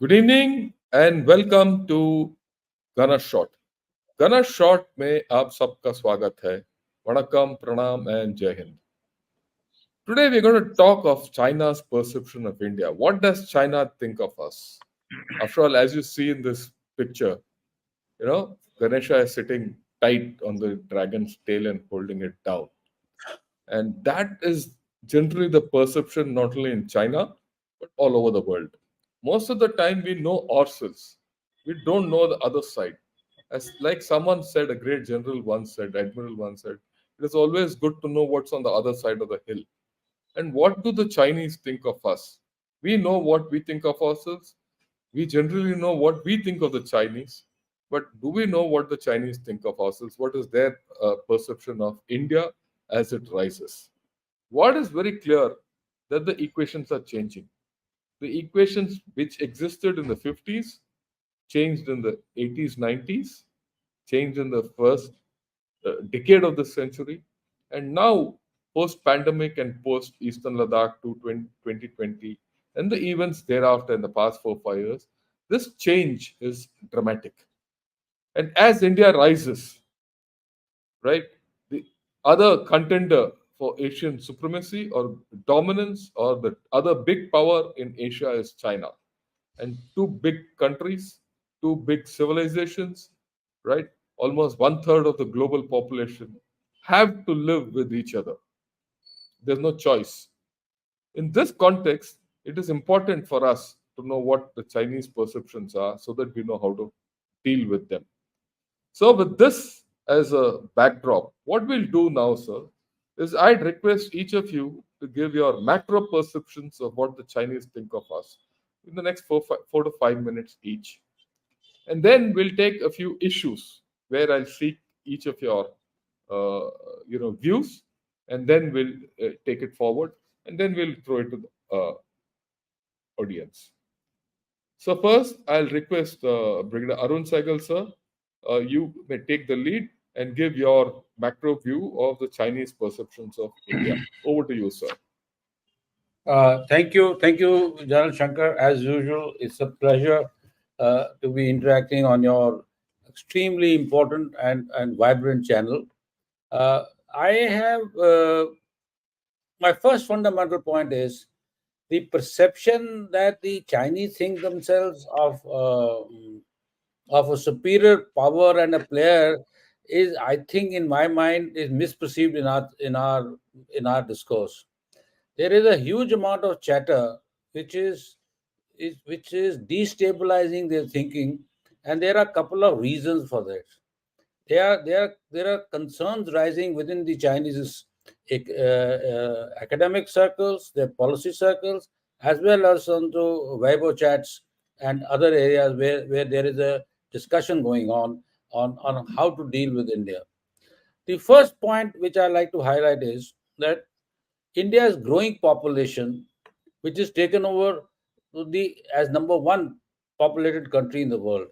Good evening and welcome to Gunner Shot. Gunner Shot में आप सबका स्वागत है. Vanakkam, Pranam and Jai Hind. Today we're going to talk of China's perception of India. What does China think of us? After all, as you see in this picture, Ganesha is sitting tight on the dragon's tail and holding it down. And that is generally the perception not only in China, but all over the world. Most of the time, we know ourselves. We don't know the other side. As like someone said, a great general once said, admiral once said, it is always good to know what's on the other side of the hill. And what do the Chinese think of us? We know what we think of ourselves. We generally know what we think of the Chinese. But do we know what the Chinese think of ourselves? What is their perception of India as it rises? What is very clear that the equations are changing. The equations which existed in the 50s changed in the 80s, 90s, changed in the first decade of the century, and now post pandemic and post Eastern Ladakh to 2020 and the events thereafter in the past 4 5 years, this change is dramatic. And as India rises, right, the other contender for Asian supremacy or dominance or the other big power in Asia is China. And two big countries, two big civilizations, right? Almost one third of the global population have to live with each other. There's no choice. In this context, it is important for us to know what the Chinese perceptions are so that we know how to deal with them. So, with this as a backdrop, what we'll do now, sir, is I'd request each of you to give your macro perceptions of what the Chinese think of us in the next 4 to 5 minutes each. And then we'll take a few issues where I'll seek each of your views, and then we'll take it forward, and then we'll throw it to the audience. So first, I'll request Brigadier Arun Sahgal, sir, you may take the lead and give your macro view of the Chinese perceptions of India. Over to you, sir. Thank you, General Shankar. As usual, it's a pleasure to be interacting on your extremely important and vibrant channel. I have my first fundamental point is the perception that the Chinese think themselves of a superior power and a player is, I think, in my mind, is misperceived in our discourse. There is a huge amount of chatter which is destabilizing their thinking, and there are a couple of reasons for that. There are concerns rising within the Chinese academic circles, their policy circles, as well as onto Weibo chats and other areas where there is a discussion going on how to deal with India. The first point which I like to highlight is that India's growing population, which is taken over to the as number one populated country in the world.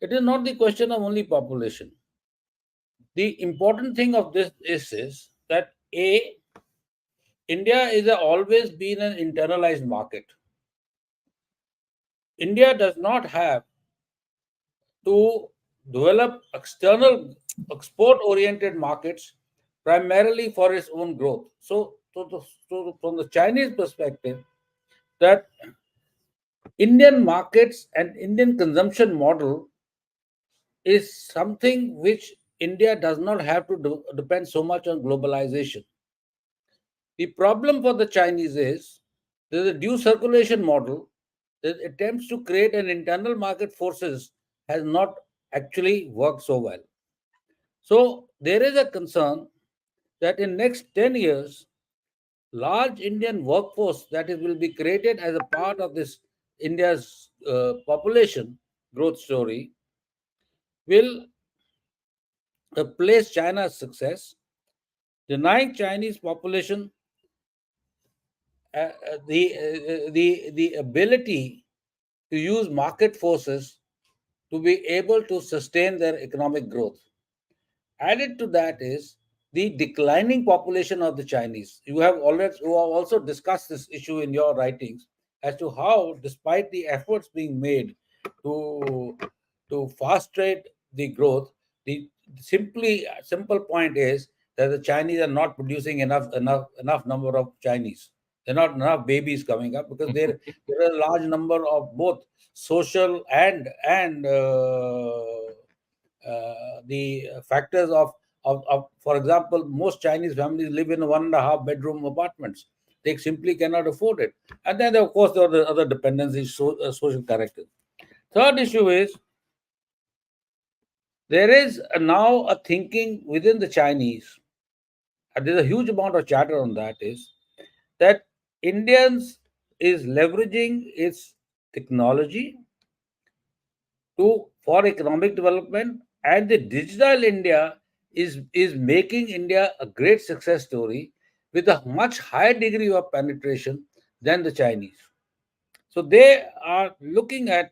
It is not the question of only population. The important thing of this is that India is always been an internalized market. India does not have to develop external export-oriented markets primarily for its own growth. So from the Chinese perspective, that Indian markets and Indian consumption model is something which India does not have to depend so much on globalization. The problem for the Chinese is there's a due circulation model that attempts to create an internal market forces has not actually worked so well. So there is a concern that in next 10 years, large Indian workforce that will be created as a part of this India's population growth story will replace China's success, denying Chinese population the ability to use market forces to be able to sustain their economic growth. Added to that is the declining population of the Chinese. You have also discussed this issue in your writings. as to how, despite the efforts being made to fast track the growth, the simple point is that the Chinese are not producing enough number of Chinese. There are not enough babies coming up because there are a large number of both social and the factors of, for example, most Chinese families live in 1.5 bedroom apartments. They simply cannot afford it. And then, of course, there are the other dependencies, social character. Third issue is there is now a thinking within the Chinese, and there's a huge amount of chatter on that, is that Indians is leveraging its technology to for economic development, and the digital India is making India a great success story with a much higher degree of penetration than the Chinese. So they are looking at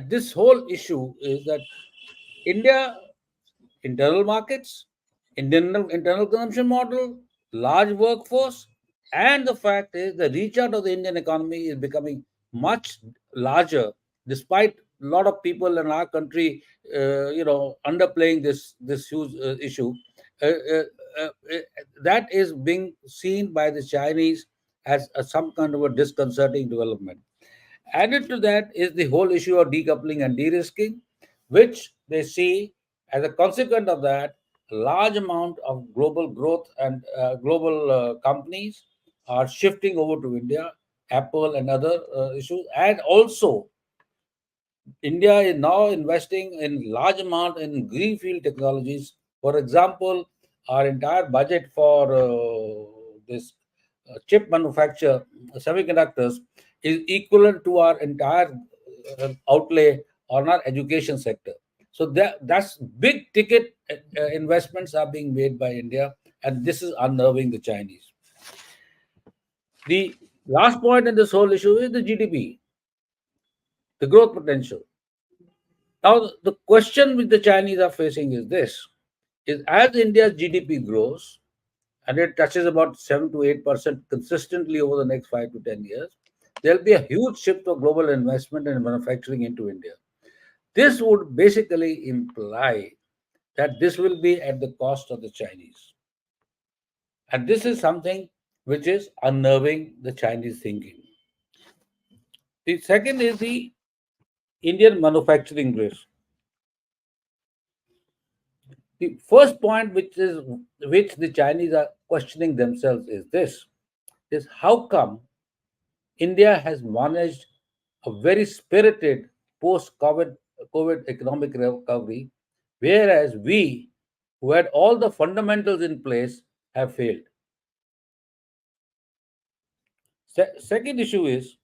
this whole issue is that India internal markets, internal consumption model, large workforce, and the fact is the reach out of the Indian economy is becoming much larger, despite a lot of people in our country, underplaying this huge issue. Uh, uh, that is being seen by the Chinese as some kind of a disconcerting development. Added to that is the whole issue of decoupling and de-risking, which they see as a consequence of that, a large amount of global growth and global companies are shifting over to India, Apple and other issues, and also India is now investing in large amount in greenfield technologies. For example, our entire budget for this chip manufacture, semiconductors, is equivalent to our entire outlay on our education sector. So that's big ticket investments are being made by India, and this is unnerving the Chinese. The last point in this whole issue is the GDP, the growth potential. Now, the question which the Chinese are facing is this: is as India's GDP grows and it touches about 7 to 8% consistently over the next 5 to 10 years, there'll be a huge shift of global investment and manufacturing into India. This would basically imply that this will be at the cost of the Chinese. And this is something which is unnerving the Chinese thinking. The second is the Indian manufacturing risk. The first point which the Chinese are questioning themselves is this: is how come India has managed a very spirited post-COVID economic recovery, whereas we, who had all the fundamentals in place, have failed. Second issue is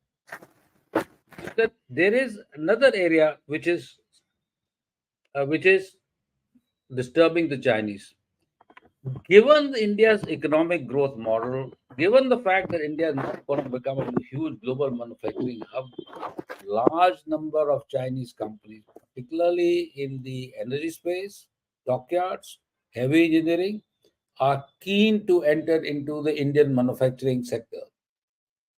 that there is another area which is disturbing the Chinese. Given India's economic growth model, given the fact that India is not going to become a huge global manufacturing hub, large number of Chinese companies, particularly in the energy space, dockyards, heavy engineering, are keen to enter into the Indian manufacturing sector.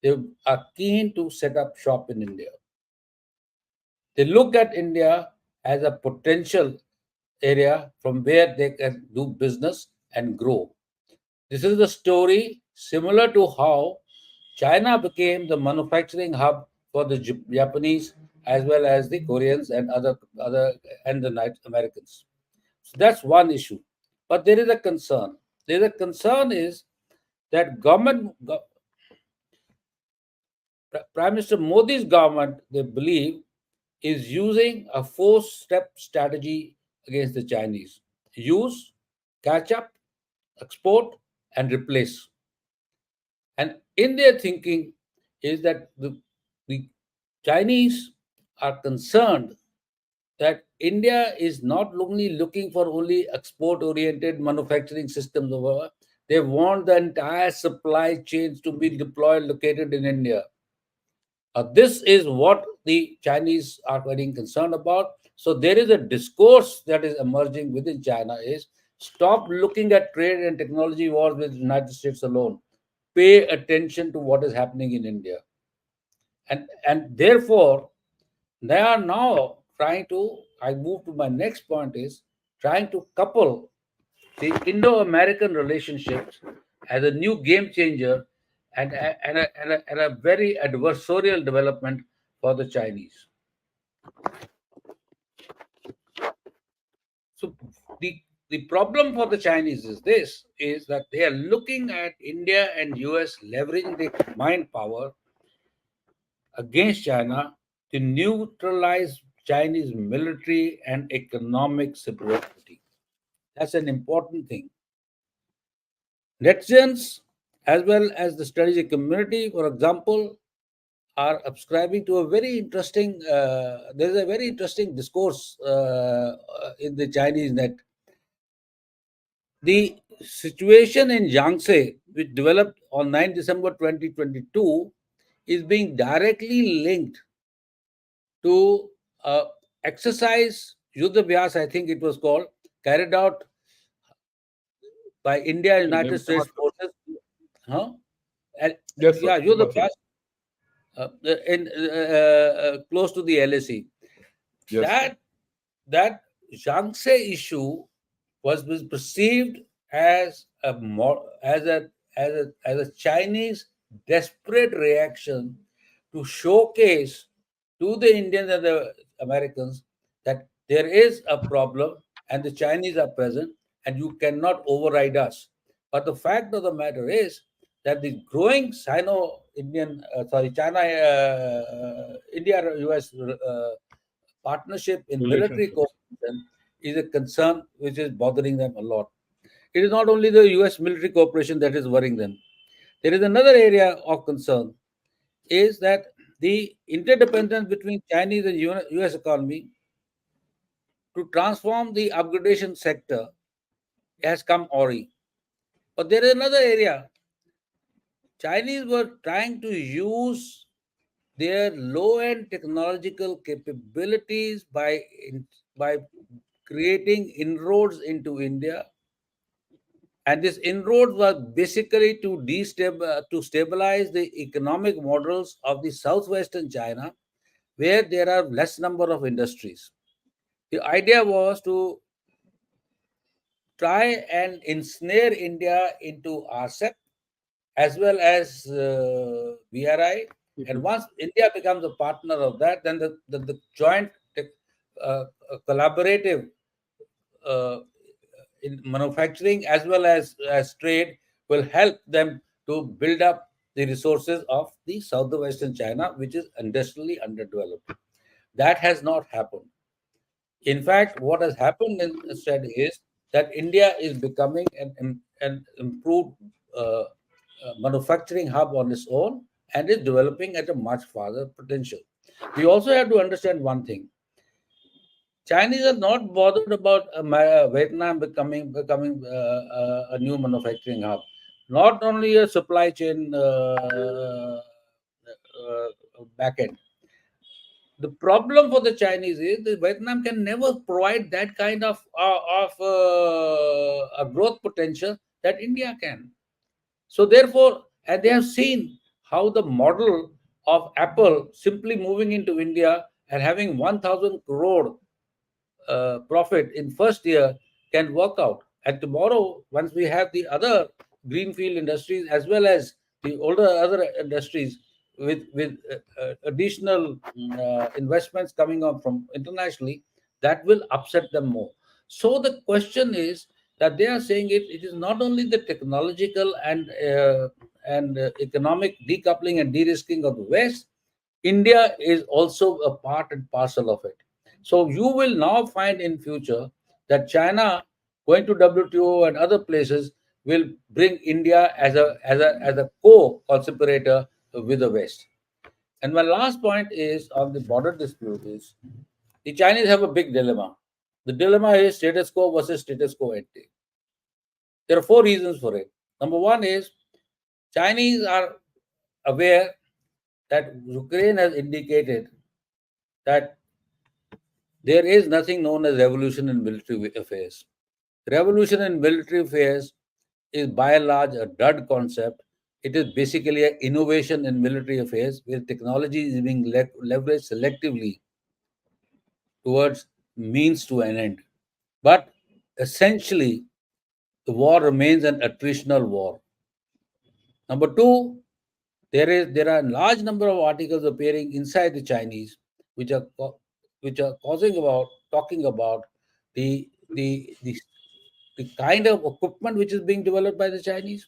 They are keen to set up shop in India. They look at India as a potential area from where they can do business and grow. This is the story similar to how China became the manufacturing hub for the Japanese as well as the Koreans and other and the Americans. So that's one issue. But there is a concern. There is a concern is that Prime Minister Modi's government, they believe, is using a four-step strategy against the Chinese: use, catch up, export, and replace. And in their thinking is that the Chinese are concerned that India is not only looking for only export-oriented manufacturing systems over, they want the entire supply chains to be deployed, located in India. This is what the Chinese are very concerned about. So there is a discourse that is emerging within China is stop looking at trade and technology wars with the United States alone. Pay attention to what is happening in India. and therefore they are now trying to. I move to my next point is trying to couple the Indo-American relationships as a new game changer and a very adversarial development for the Chinese. So the problem for the Chinese is this: is that they are looking at India and US leveraging their combined power against China to neutralize Chinese military and economic superiority. That's an important thing. Netizens, as well as the strategic community, for example, are subscribing to a very interesting. There is a very interesting discourse in the Chinese net. The situation in Yangtze, which developed on 9 December 2022, is being directly linked to exercise Yuddha Vyas, I think it was called, carried out by India and United States forces. Huh? And, Yes, sir. yeah, Yuddha Himachal. Vyas in close to the LAC. Yes, sir. That Yangtze issue was perceived as a Chinese desperate reaction to showcase to the Indians and the Americans that there is a problem and the Chinese are present and you cannot override us. But the fact of the matter is that the growing India-US partnership in military Relationships. cooperation is a concern which is bothering them a lot. It is not only the US military cooperation that is worrying them. There is another area of concern is that the interdependence between Chinese and US economy to transform the upgradation sector has come awry. But there is another area. Chinese were trying to use their low-end technological capabilities by creating inroads into India, and this inroad was basically to stabilize the economic models of the southwestern China, where there are less number of industries. The idea was to try and ensnare India into RCEP as well as BRI. And once India becomes a partner of that, then the joint collaborative uh, in manufacturing as well as trade will help them to build up the resources of the southwestern China, which is industrially underdeveloped. That has not happened. In fact, what has happened instead is that India is becoming an improved manufacturing hub on its own and is developing at a much farther potential. We also have to understand one thing. Chinese are not bothered about Vietnam becoming a new manufacturing hub. Not only a supply chain backend. The problem for the Chinese is that Vietnam can never provide that kind of a growth potential that India can. So therefore, and they have seen how the model of Apple simply moving into India and having 1,000 crore profit in first year can work out. And tomorrow, once we have the other greenfield industries as well as the older other industries with additional investments coming up from internationally, that will upset them more. So the question is that they are saying it is not only the technological and economic decoupling and de-risking of the West. India is also a part and parcel of it. So you will now find in future that China going to WTO and other places will bring India as a co-conspirator with the West. And my last point is on the border dispute is the Chinese have a big dilemma. The dilemma is status quo versus status quo ante. There are four reasons for it. Number one is Chinese are aware that Ukraine has indicated that there is nothing known as revolution in military affairs. Revolution in military affairs is by and large a dud concept It is basically an innovation in military affairs where technology is being leveraged selectively towards means to an end. But essentially, the war remains an attritional war. Number two, there are a large number of articles appearing inside the Chinese, which are which are causing about talking about the the the the kind of equipment which is being developed by the Chinese,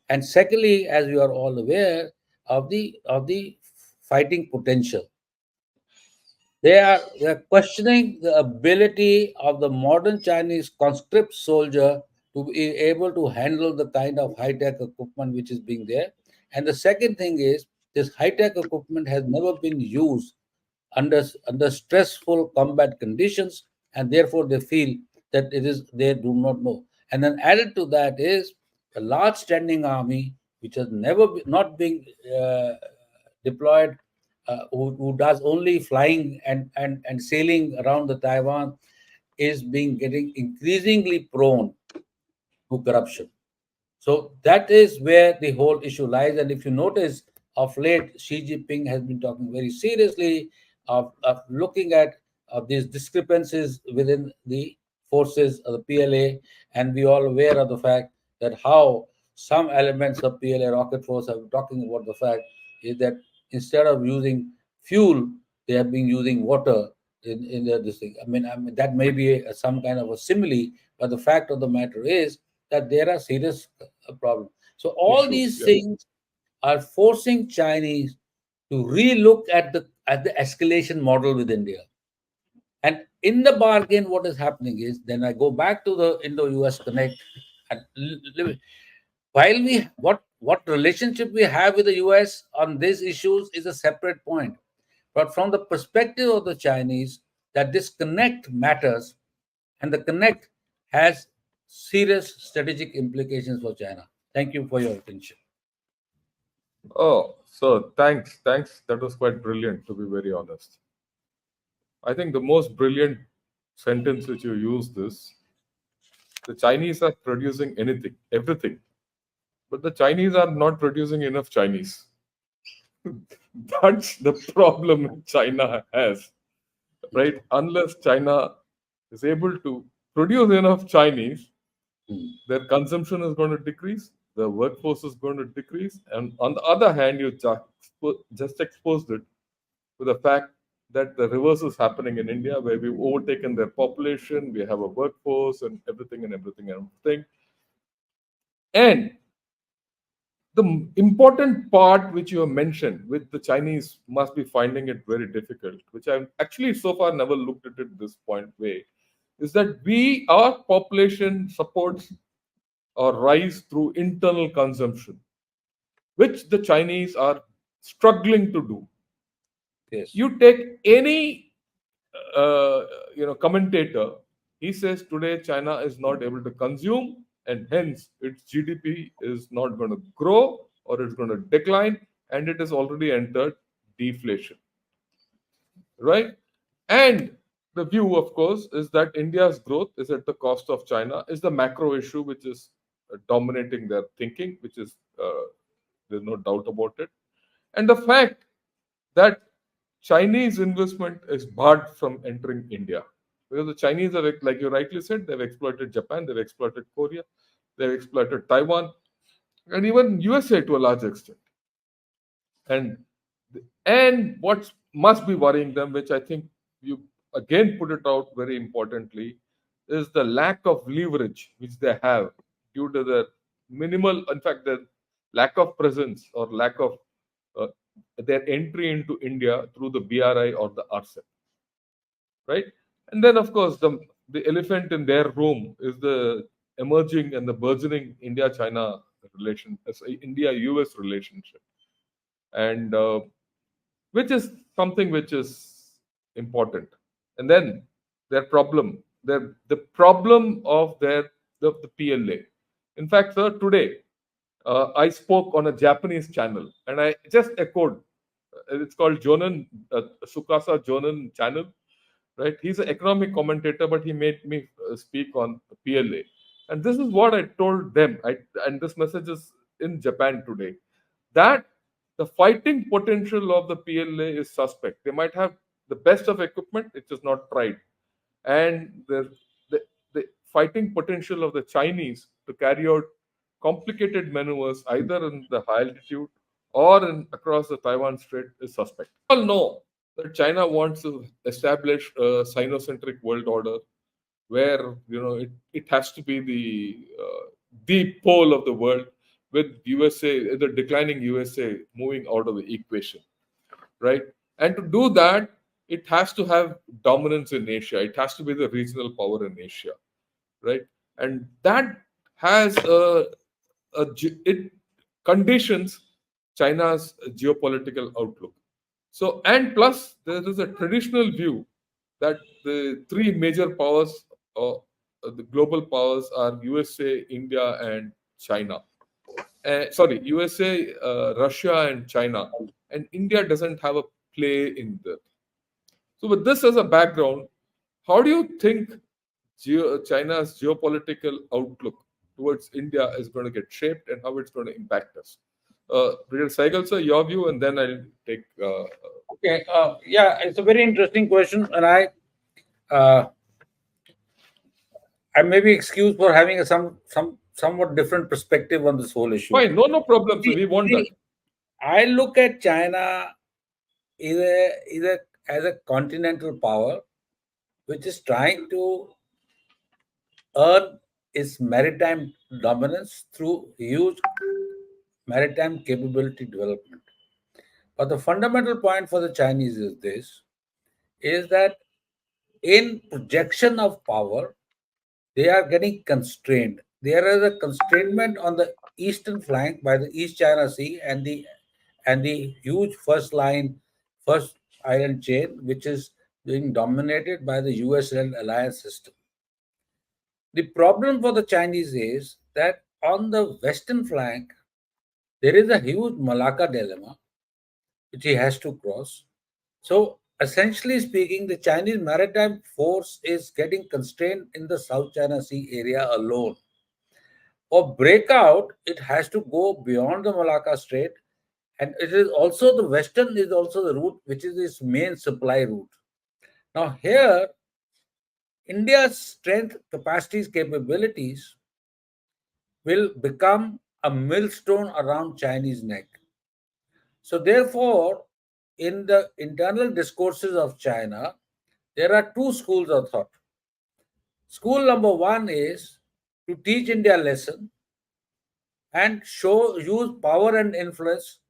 and secondly, as we are all aware of the fighting potential. They are questioning the ability of the modern Chinese conscript soldier to be able to handle the kind of high tech equipment which is being there. And the second thing is this high tech equipment has never been used under stressful combat conditions, and therefore they feel that it is they do not know. And then added to that is a large standing army which has never not been deployed, who does only flying and sailing around the Taiwan, is being getting increasingly prone to corruption. So that is where the whole issue lies. And if you notice, of late, Xi Jinping has been talking very seriously of looking at these discrepancies within the forces of the PLA. And we all aware of the fact that how some elements of PLA rocket force are talking about the fact is that instead of using fuel, they have been using water in this thing. I mean that may be some kind of a simile, but the fact of the matter is that there are serious problems. So all Issues. these Yeah. things are forcing Chinese to relook at the escalation model with India. And in the bargain, what is happening is then I go back to the Indo-US connect. And while we what relationship we have with the US on these issues is a separate point. But from the perspective of the Chinese, that this connect matters, and the connect has serious strategic implications for China. Thank you for your attention. Oh, so thanks. That was quite brilliant, to be very honest. I think the most brilliant sentence which you used is the Chinese are producing anything, everything, but the Chinese are not producing enough Chinese. That's the problem China has, right? Unless China is able to produce enough Chinese, Hmm. their consumption is going to decrease, the workforce is going to decrease, and on the other hand, you just exposed it to the fact that the reverse is happening in India, where we've overtaken their population, we have a workforce, and everything and everything and everything. And the important part which you have mentioned with the Chinese must be finding it very difficult, which I've actually so far never looked at it this point way, is that our population supports or rise through internal consumption, which the Chinese are struggling to do. Yes. You take any commentator, he says today China is not able to consume, and hence its GDP is not going to grow or it's going to decline, and it has already entered deflation, right? And the view, of course, is that India's growth is at the cost of China, is the macro issue which is dominating their thinking, which is there's no doubt about it. And the fact that Chinese investment is barred from entering India. Because the Chinese are, like you rightly said, they've exploited Japan, they've exploited Korea, they've exploited Taiwan, and even USA to a large extent. And what must be worrying them, which I think you again put it out very importantly, is the lack of leverage which they have due to the minimal, in fact, the lack of presence or lack of uh, their entry into India through the BRI or the RCEP, right? And then, of course, the elephant in their room is the emerging and the burgeoning India-China relation, India-US relationship, and which is something which is important. And then their problem, the problem of the PLA. In fact, sir, today I spoke on a Japanese channel, and I just echoed. It's called Jonan Sukasa Jonan channel, right? He's an economic commentator, but he made me speak on PLA, and this is what I told them. And this message is in Japan today, that the fighting potential of the PLA is suspect. They might have the best of equipment, it is not tried. And the fighting potential of the Chinese to carry out complicated maneuvers either in the high altitude or across the Taiwan Strait is suspect. We all know that China wants to establish a Sinocentric world order where it has to be the pole of the world, with USA, the declining USA, moving out of the equation, right? And to do that, it has to have dominance in Asia. It has to be the regional power in Asia, right? And that has it conditions China's geopolitical outlook. So, and plus, there is a traditional view that the three major powers, the global powers, are USA, India, and China. Sorry, USA, Russia, and China. And India doesn't have a play in that. So, with this as a background, how do you think China's geopolitical outlook towards India is going to get shaped and how it's going to impact us? Brigadier Saigal, sir, your view, and then I'll take. Okay. Yeah, it's a very interesting question, and uh, I may be excused for having a somewhat different perspective on this whole issue. Fine, no problem, sir. See, We want that. see, I look at China either as a continental power which is trying to earn its maritime dominance through huge maritime capability development. But the fundamental point for the Chinese is this: is that in projection of power, they are getting constrained. There is a constrainment on the eastern flank by the East China Sea and the huge first island chain, which is being dominated by the US-led alliance system. The problem for the Chinese is that on the western flank, there is a huge Malacca dilemma which he has to cross. So, essentially speaking, the Chinese maritime force is getting constrained in the South China Sea area alone. For breakout, it has to go beyond the Malacca Strait, and it is also the western is also the route which is its main supply route. Now, here, India's strength, capacities, capabilities will become a millstone around Chinese neck. So, therefore, in the internal discourses of China, there are two schools of thought. School number one is to teach India a lesson and use power and influence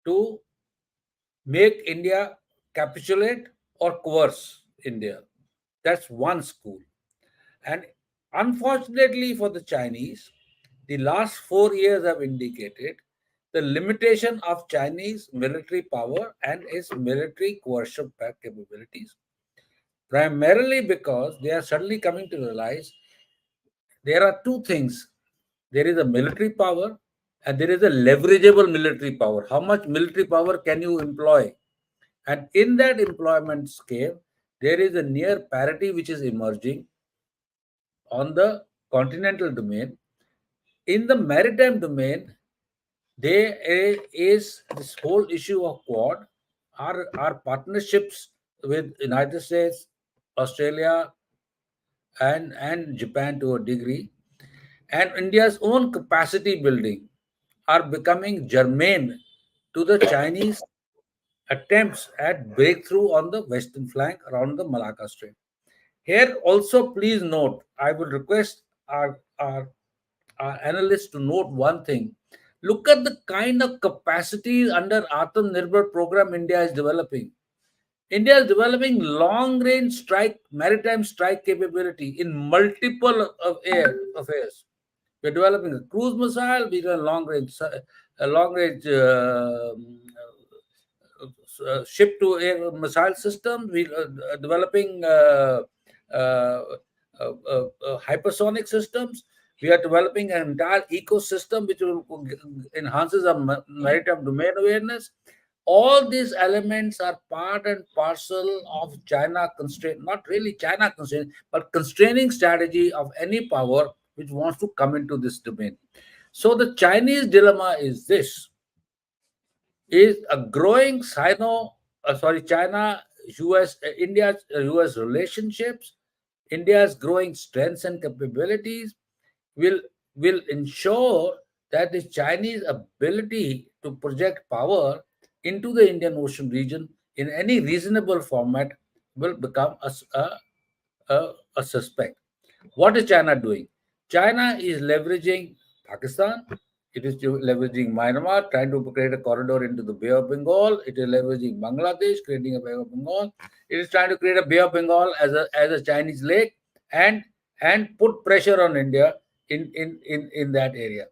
to make India capitulate or coerce India. That's one school. And unfortunately for the Chinese, the last 4 years have indicated the limitation of Chinese military power and its military coercive capabilities, primarily because they are suddenly coming to realize there are two things: there is a military power and there is a leverageable military power. How much military power can you employ? And in that employment scale, there is a near parity which is emerging on the continental domain. In the maritime domain, there is this whole issue of Quad, our partnerships with United States, Australia, and Japan to a degree, and India's own capacity building are becoming germane to the Chinese attempts at breakthrough on the western flank around the Malacca Strait. Here also, please note, I will request our analysts to note one thing. Look at the kind of capacities under Atam Nirbhar program India is developing. India is developing long-range maritime strike capability in multiple of affairs. We're developing a cruise missile. We do a long-range ship-to-air missile system. We are developing hypersonic systems. We are developing an entire ecosystem which will enhances our maritime domain awareness. All these elements are part and parcel of China constraint, not really China constraint, but constraining strategy of any power which wants to come into this domain. So the Chinese dilemma is this: is a growing China, US, India's US relationships, India's growing strengths and capabilities will will ensure that the Chinese ability to project power into the Indian Ocean region in any reasonable format will become a suspect. What is China doing? China is leveraging Pakistan. It is leveraging Myanmar, trying to create a corridor into the Bay of Bengal. It is leveraging Bangladesh, creating a Bay of Bengal. It is trying to create a Bay of Bengal as a Chinese lake and put pressure on India in that area.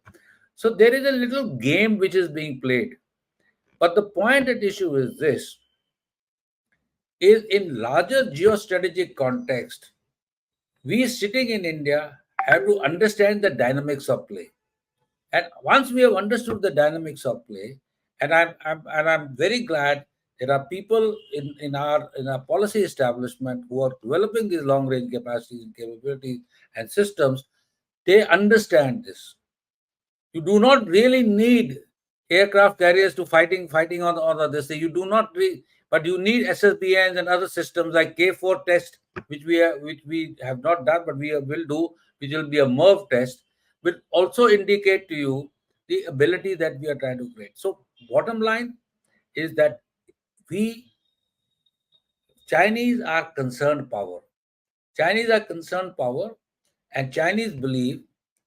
So there is a little game which is being played. But the point at issue is this: is in larger geostrategic context, we sitting in India have to understand the dynamics of play. And once we have understood the dynamics of play, and I'm very glad there are people in our policy establishment who are developing these long range capacities and capabilities and systems, they understand this. You do not really need aircraft carriers to fighting on the this thing. You do not but you need SSBNs and other systems like K4 test, which we have not done, but will do, which will be a MERV test, will also indicate to you the ability that we are trying to create. So bottom line is that we Chinese are concerned power. Chinese are concerned power, and Chinese believe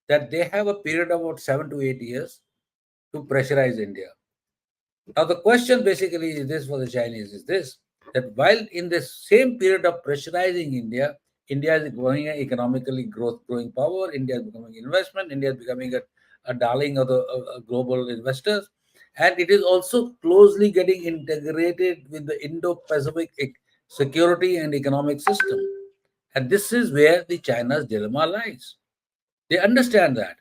that they have a period of about 7 to 8 years to pressurize India. Now, the question basically is this for the Chinese is this: that while in the same period of pressurizing India, India is growing an economically growing power, India is becoming investment, India is becoming a darling of the global investors, and it is also closely getting integrated with the Indo-Pacific security and economic system. And this is where the China's dilemma lies. They understand that.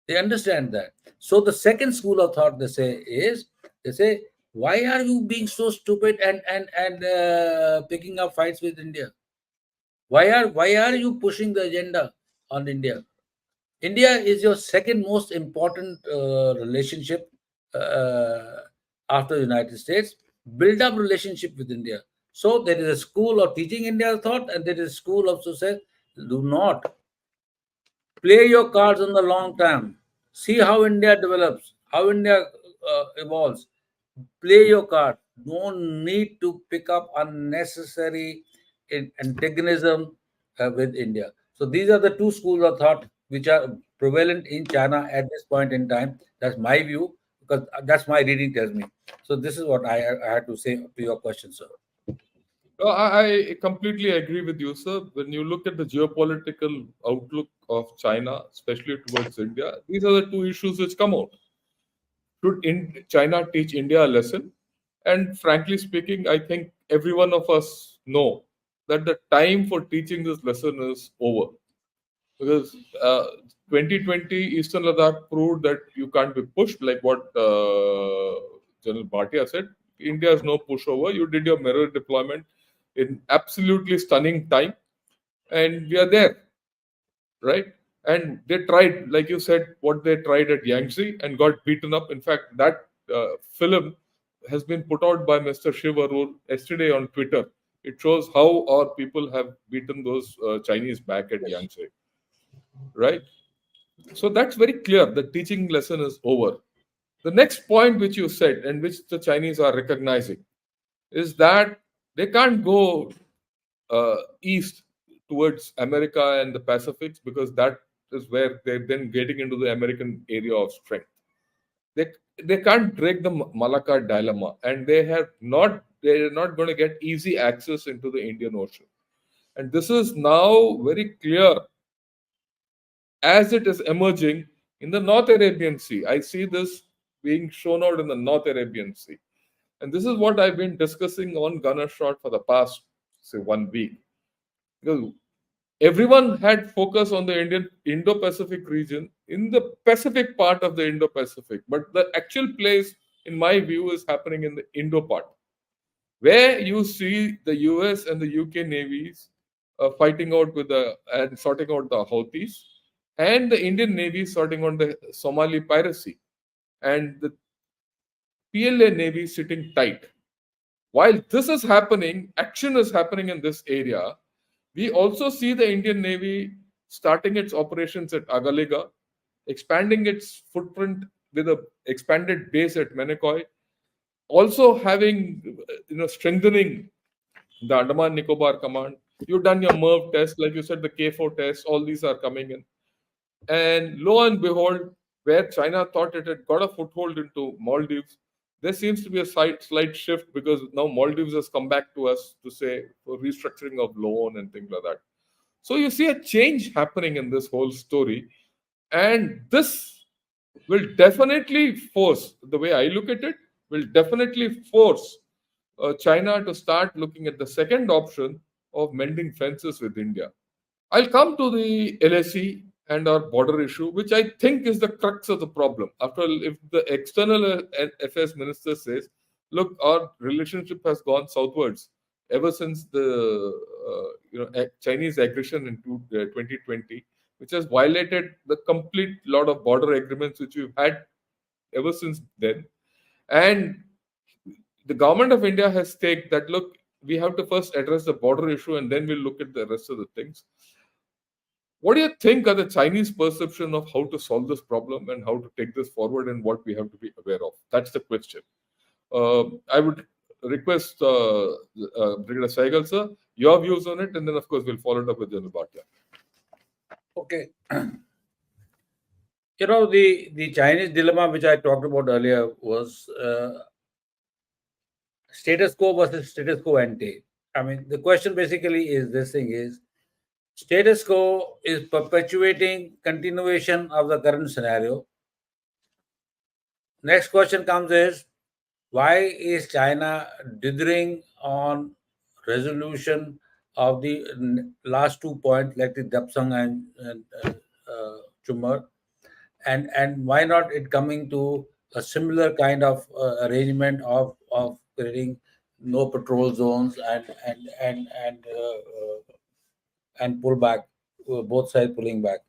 They understand that. So the second school of thought they say, why are you being so stupid and picking up fights with India? Why are you pushing the agenda on India? India is your second most important relationship after the United States. Build up relationship with India. So there is a school of teaching India thought, and there is a school of society. Do not play your cards on the long term. See how India develops, how India evolves. Play your card. No need to pick up unnecessary antagonism with India. So these are the two schools of thought which are prevalent in China at this point in time. That's my view, because that's my reading tells me. So this is what I had to say to your question, sir. I completely agree with you, sir. When you look at the geopolitical outlook of China, especially towards India, these are the two issues which come out. Should China teach India a lesson? And frankly speaking, I think every one of us know that the time for teaching this lesson is over. Because 2020 Eastern Ladakh proved that you can't be pushed, like what General Bhatia said. India is no pushover. You did your mirror deployment in absolutely stunning time, and we are there, right? And they tried, like you said, what they tried at Yangtze and got beaten up. In fact, that film has been put out by Mr. Shiv Arur yesterday on Twitter. It shows how our people have beaten those Chinese back at Yes. Yangtze, right? So that's very clear. The teaching lesson is over. The next point which you said, and which the Chinese are recognizing, is that they can't go east towards America and the Pacifics, because that is where they're then getting into the American area of strength. They they can't break the Malacca dilemma, and they're not going to get easy access into the Indian Ocean. And this is now very clear as it is emerging in the North Arabian Sea. I see this being shown out in the North Arabian Sea. And this is what I've been discussing on Gunner Shot for the past, say, 1 week. Because everyone had focus on the Indo-Pacific region, in the Pacific part of the Indo-Pacific. But the actual place, in my view, is happening in the Indo part, where you see the US and the UK navies fighting out with and sorting out the Houthis, and the Indian Navy sorting on the Somali piracy, and the PLA Navy sitting tight. While this is happening, action is happening in this area. We also see the Indian Navy starting its operations at Agalega, expanding its footprint with a expanded base at Menekoi, also having strengthening the Andaman Nicobar command. You've done your MERV test, like you said, the K4 test. All these are coming in, and lo and behold, where China thought it had got a foothold into Maldives, there seems to be a slight shift because now Maldives has come back to us to say for restructuring of loan and things like that. So you see a change happening in this whole story, and this will definitely force, the way I look at it, will definitely force China to start looking at the second option of mending fences with India. I'll come to the LAC and our border issue, which I think is the crux of the problem. After all, if the external affairs minister says, "Look, our relationship has gone southwards ever since the Chinese aggression in 2020, which has violated the complete lot of border agreements which we've had ever since then," and the government of India has taken that, look, we have to first address the border issue and then we'll look at the rest of the things. What do you think are the Chinese perception of how to solve this problem and how to take this forward and what we have to be aware of? That's the question. I would request Brigadier Saigal, sir, your views on it, and then, of course, we'll follow it up with General Bhatia. Okay. The Chinese dilemma which I talked about earlier was status quo versus status quo ante. I mean, the question basically is this thing is status quo is perpetuating continuation of the current scenario. Next question comes is why is China dithering on resolution of the last 2 points like the Dapsang and Chumar, and why not it coming to a similar kind of arrangement of creating no patrol zones and pull back, both sides pulling back.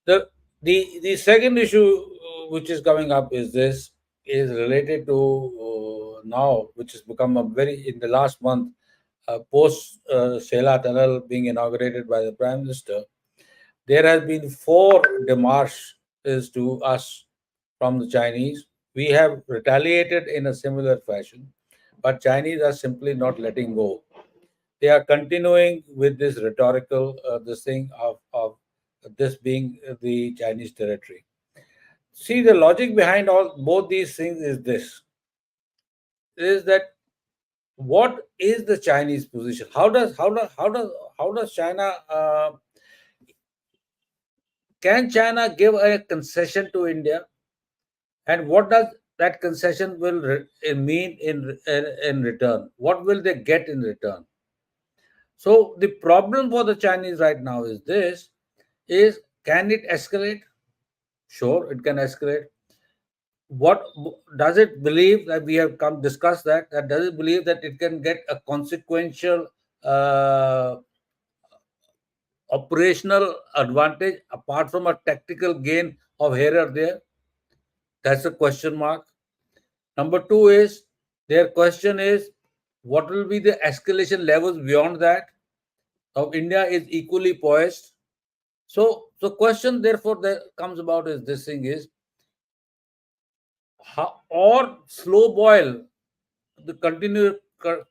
The second issue which is coming up is this is related to now, which has become a very in the last month post Sela Tunnel being inaugurated by the Prime Minister. There has been 4 demarches to us from the Chinese. We have retaliated in a similar fashion, but Chinese are simply not letting go. They are continuing with this rhetorical this thing of this being the Chinese territory. See, the logic behind all both these things is this: is that what is the Chinese position? How does China can China give a concession to India, and what does that concession will mean in return? What will they get in return? So the problem for the Chinese right now is this: is can it escalate? Sure, it can escalate. What does it believe that we have come discuss that? That does it believe that it can get a consequential operational advantage apart from a tactical gain of here or there? That's a question mark. Number two is their question is what will be the escalation levels beyond that? Now, India is equally poised. So the question therefore that comes about is this thing is how, or slow boil the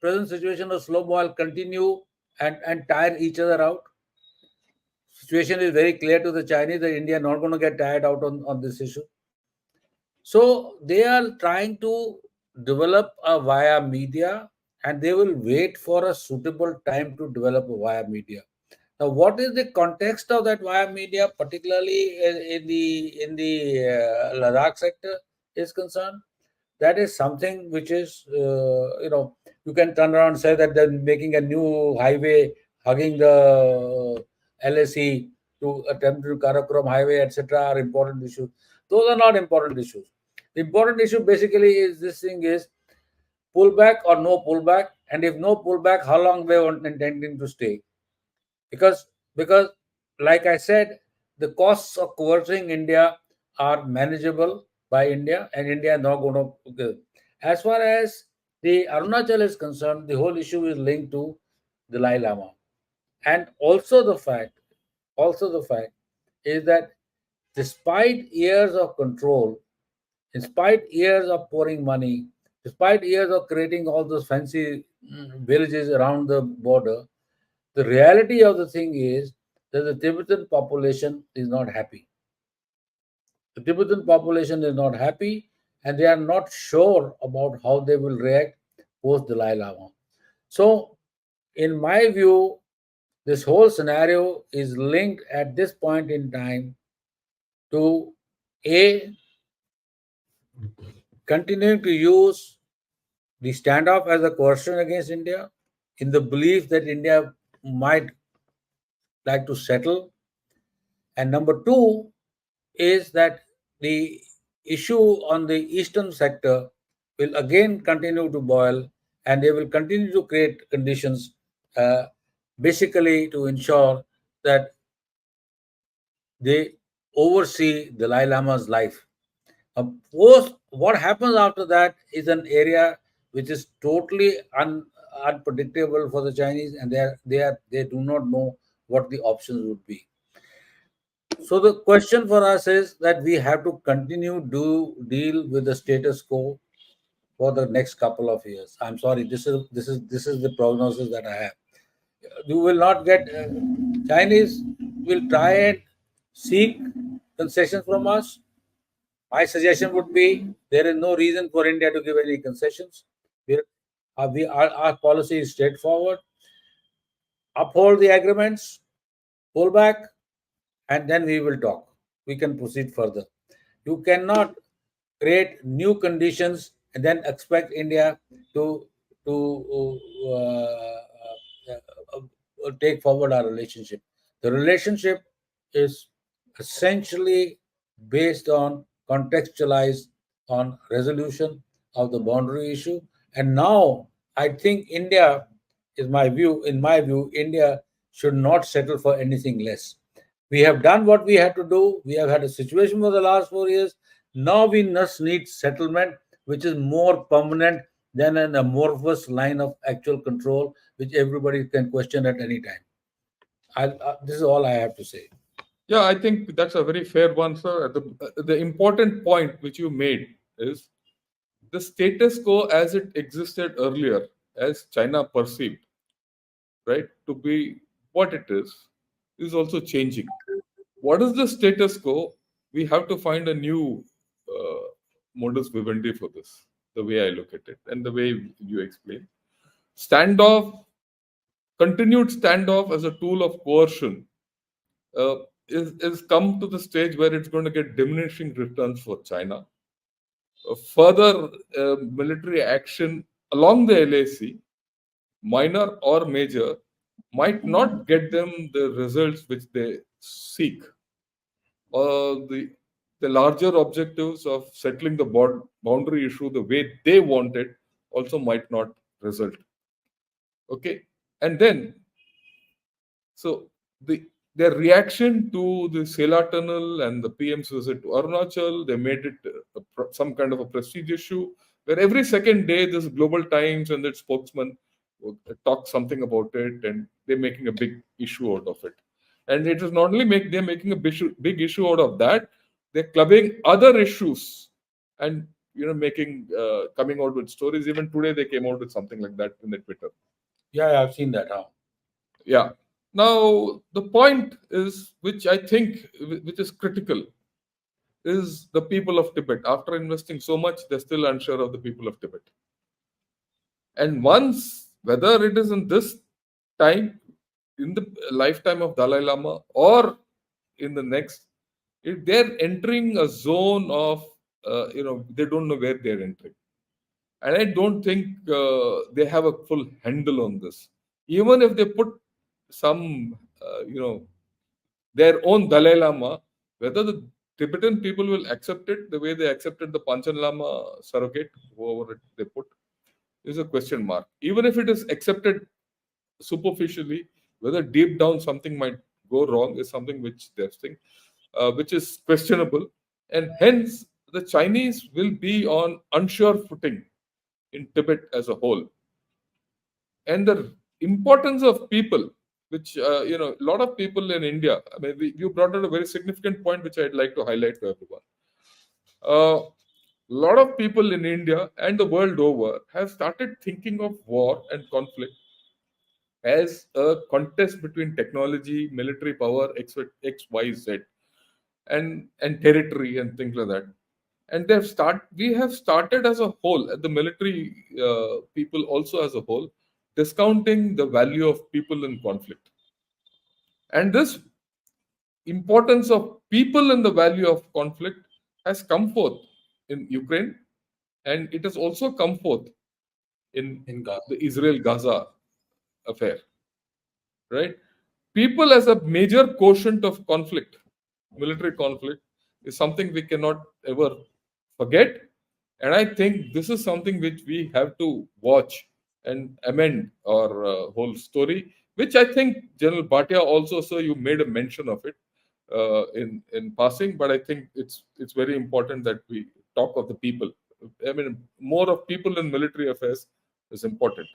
present situation of slow boil continue and tire each other out. Situation is very clear to the Chinese that India not going to get tired out on this issue. So they are trying to develop a via media, and they will wait for a suitable time to develop a via media. Now, what is the context of that via media, particularly in the Ladakh sector is concerned? That is something which is you can turn around and say that they're making a new highway hugging the LSE to attempt to Karakoram highway, etc. are important issues. Those are not important issues. The important issue basically is this thing is pullback or no pullback, and if no pullback, how long they are intending to stay? Because like I said, the costs of coercing India are manageable by India, and India is not going to. As far as the Arunachal is concerned, the whole issue is linked to Dalai Lama, and also the fact is that despite years of control, despite years of pouring money, despite years of creating all those fancy villages around the border, the reality of the thing is that the Tibetan population is not happy. The Tibetan population is not happy, and they are not sure about how they will react post Dalai Lama. So, in my view, this whole scenario is linked at this point in time to A, continuing to use the standoff as a coercion against India in the belief that India might like to settle. And number two is that the issue on the eastern sector will again continue to boil, and they will continue to create conditions uh, basically to ensure that they oversee the Dalai Lama's life. What happens after that is an area which is totally unpredictable for the Chinese, and they do not know what the options would be. So the question for us is that we have to continue to deal with the status quo for the next couple of years. I'm sorry, this is the prognosis that I have. You will not get Chinese will try and seek concessions from us. My suggestion would be there is no reason for India to give any concessions. Our policy is straightforward: uphold the agreements, pull back, and then we will talk. We can proceed further. You cannot create new conditions and then expect India to take forward our relationship. The relationship is essentially based on contextualized on resolution of the boundary issue. And now I think India is my view. In my view, India should not settle for anything less. We have done what we had to do. We have had a situation for the last 4 years. Now we must need settlement, which is more permanent than an amorphous line of actual control, which everybody can question at any time. This is all I have to say. Yeah, I think that's a very fair one, sir. The important point which you made is the status quo as it existed earlier, as China perceived, right, to be what it is also changing. What is the status quo? We have to find a new modus vivendi for this, the way I look at it and the way you explain. Standoff, continued standoff as a tool of coercion uh, is come to the stage where it's going to get diminishing returns for China. Further military action along the LAC, minor or major, might not get them the results which they seek. The larger objectives of settling the boundary issue the way they want it also might not result. Okay, and then so their reaction to the Sela Tunnel and the PM's visit to Arunachal, they made it some kind of a prestige issue where every second day this Global Times and its spokesman would talk something about it, and they're making a big issue out of it. And it is not only they're making a big issue out of that, they're clubbing other issues and making coming out with stories. Even today they came out with something like that in the Twitter. Yeah, I've seen that. Huh? Yeah. Now, the point is, which I think, which is critical, is the people of Tibet. After investing so much, they're still unsure of the people of Tibet. And once, whether it is in this time, in the lifetime of Dalai Lama, or in the next, if they're entering a zone of, they don't know where they're entering. And I don't think they have a full handle on this. Even if they put some, their own Dalai Lama, whether the Tibetan people will accept it the way they accepted the Panchan Lama surrogate, whoever they put, is a question mark. Even if it is accepted superficially, whether deep down something might go wrong is something which they're saying. which is questionable, and hence the Chinese will be on unsure footing in Tibet as a whole. And the importance of people, which a lot of people in India. I mean, you brought out a very significant point, which I'd like to highlight to everyone. A lot of people in India and the world over have started thinking of war and conflict as a contest between technology, military power, X, Y, Z, and territory and things like that. And we have started as a whole, the military people also as a whole, discounting the value of people in conflict. And this importance of people and the value of conflict has come forth in Ukraine, and it has also come forth in in Gaza. the Israel Gaza affair, right? People as a major quotient of conflict, military conflict, is something we cannot ever forget. And I think this is something which we have to watch and amend our whole story, which I think General Bhatia also, so you made a mention of it in passing, but I think it's very important that we talk of the people. I mean, more of people in military affairs is important.